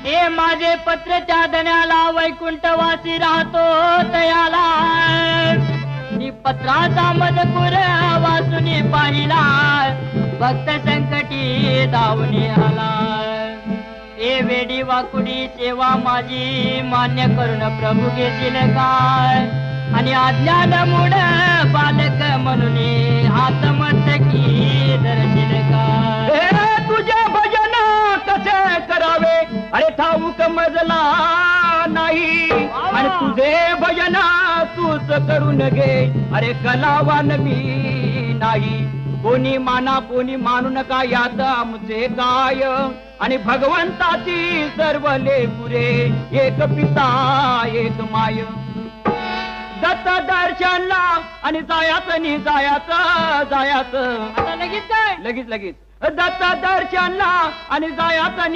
हे माझे पत्र चादण्याला वैकुंठवासी राहतो तयाला नी पत्राचा मजकूर वाचुनी पाहिला भक्त संकटी धावून आला ए वेडी वाकुडी सेवा माझी मान्य करून प्रभू घेतील काय आणि अज्ञान मूढ बालक म्हणून हात मस्तकी धरतील काय तुझे भजन कसे करावे अरे ठाऊक मजला नाही आणि तुझे भजन तूच करून घे अरे कलावान मी नाही कोणी माना कोणी मानू नका यात आमचे काय आणि भगवंताची सर्व लेकुरे एक पिता एक माय दत्त दर्शनला आणि जायाचं आता लगेच काय लगेच दत्त दर्शनला आणि जायाचं